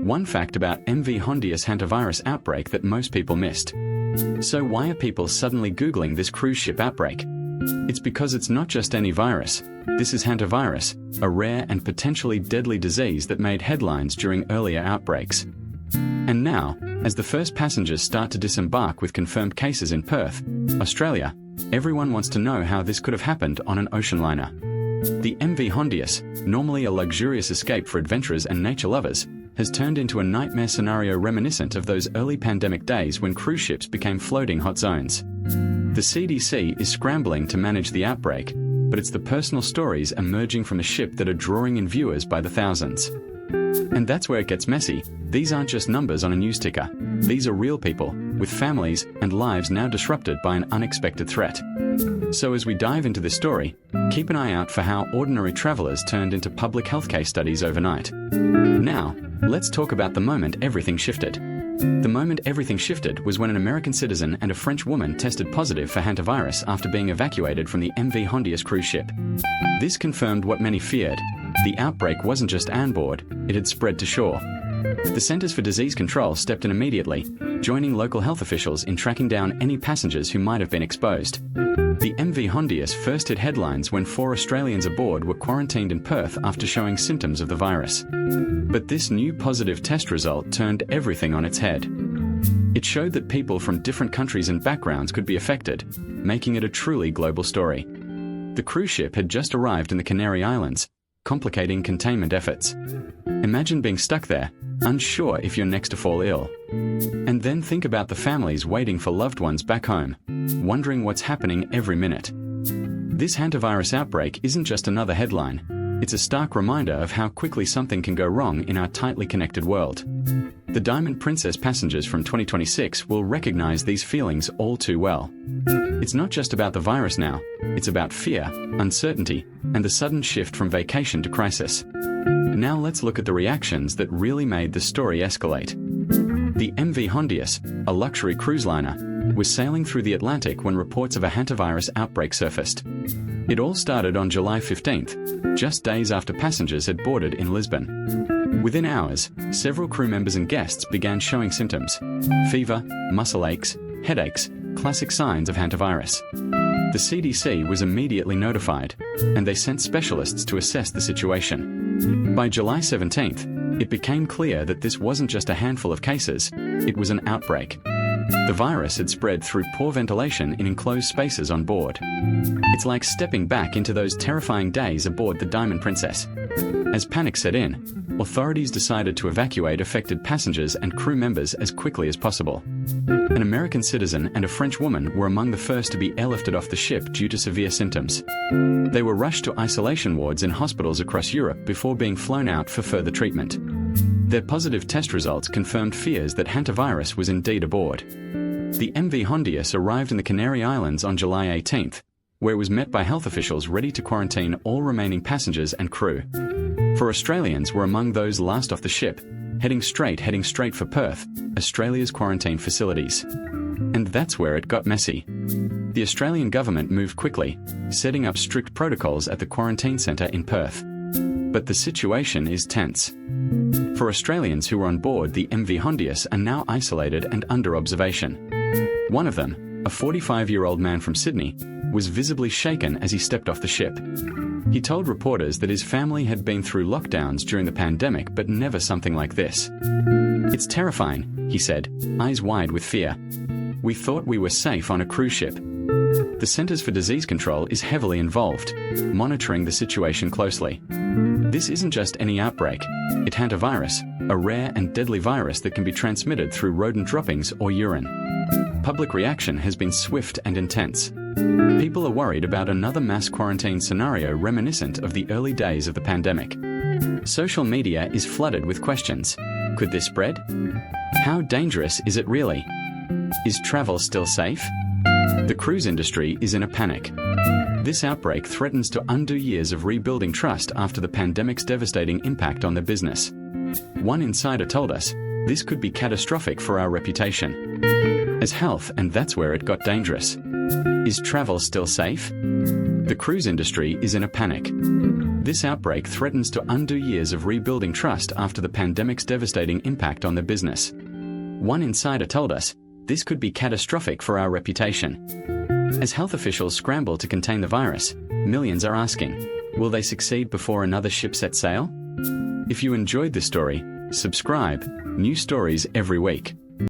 One fact about MV Hondius hantavirus outbreak that most people missed. So why are people suddenly Googling this cruise ship outbreak? It's because it's not just any virus. This is hantavirus, a rare and potentially deadly disease that made headlines during earlier outbreaks. And now, as the first passengers start to disembark with confirmed cases in Perth, Australia, everyone wants to know how this could have happened on an ocean liner. The MV Hondius, normally a luxurious escape for adventurers and nature lovers, has turned into a nightmare scenario reminiscent of those early pandemic days when cruise ships became floating hot zones. The CDC is scrambling to manage the outbreak, but it's the personal stories emerging from a ship that are drawing in viewers by the thousands. And that's where it gets messy. These aren't just numbers on a news ticker. These are real people, with families and lives now disrupted by an unexpected threat. So as we dive into this story, keep an eye out for how ordinary travelers turned into public health case studies overnight. Now, let's talk about the moment everything shifted. The moment everything shifted was when an American citizen and a French woman tested positive for hantavirus after being evacuated from the MV Hondius cruise ship. This confirmed what many feared. The outbreak wasn't just on board, it had spread to shore. The Centers for Disease Control stepped in immediately, joining local health officials in tracking down any passengers who might have been exposed. The MV Hondius first hit headlines when 4 Australians aboard were quarantined in Perth after showing symptoms of the virus. But this new positive test result turned everything on its head. It showed that people from different countries and backgrounds could be affected, making it a truly global story. The cruise ship had just arrived in the Canary Islands, complicating containment efforts. Imagine being stuck there, unsure if you're next to fall ill. And then think about the families waiting for loved ones back home, wondering what's happening every minute. This hantavirus outbreak isn't just another headline. It's a stark reminder of how quickly something can go wrong in our tightly connected world. The Diamond Princess passengers from 2026 will recognize these feelings all too well. It's not just about the virus now, it's about fear, uncertainty, and the sudden shift from vacation to crisis. Now let's look at the reactions that really made the story escalate. The MV Hondius, a luxury cruise liner, was sailing through the Atlantic when reports of a hantavirus outbreak surfaced. It all started on July 15th, just days after passengers had boarded in Lisbon. Within hours, several crew members and guests began showing symptoms: fever, muscle aches, headaches, classic signs of hantavirus. The CDC was immediately notified, and they sent specialists to assess the situation. By July 17th, it became clear that this wasn't just a handful of cases, it was an outbreak. The virus had spread through poor ventilation in enclosed spaces on board. It's like stepping back into those terrifying days aboard the Diamond Princess. As panic set in, authorities decided to evacuate affected passengers and crew members as quickly as possible. An American citizen and a French woman were among the first to be airlifted off the ship due to severe symptoms. They were rushed to isolation wards in hospitals across Europe before being flown out for further treatment. Their positive test results confirmed fears that hantavirus was indeed aboard. The MV Hondius arrived in the Canary Islands on July 18th, where it was met by health officials ready to quarantine all remaining passengers and crew. 4 Australians were among those last off the ship, heading straight for Perth, Australia's quarantine facilities. And that's where it got messy. The Australian government moved quickly, setting up strict protocols at the quarantine centre in Perth. But the situation is tense. 4 Australians who were on board the MV Hondius are now isolated and under observation. One of them, a 45-year-old man from Sydney, was visibly shaken as he stepped off the ship. He told reporters that his family had been through lockdowns during the pandemic, but never something like this. "It's terrifying," he said, eyes wide with fear. "We thought we were safe on a cruise ship." The Centers for Disease Control is heavily involved, monitoring the situation closely. This isn't just any outbreak. It's hantavirus, a rare and deadly virus that can be transmitted through rodent droppings or urine. Public reaction has been swift and intense. People are worried about another mass quarantine scenario reminiscent of the early days of the pandemic. Social media is flooded with questions. Could this spread? How dangerous is it really? Is travel still safe? The cruise industry is in a panic. This outbreak threatens to undo years of rebuilding trust after the pandemic's devastating impact on their business. One insider told us, "This could be catastrophic for our reputation as health, and that's where it got dangerous." Is travel still safe? The cruise industry is in a panic. This outbreak threatens to undo years of rebuilding trust after the pandemic's devastating impact on the business. One insider told us, this could be catastrophic for our reputation. As health officials scramble to contain the virus, millions are asking, will they succeed before another ship sets sail? If you enjoyed this story, subscribe. New stories every week.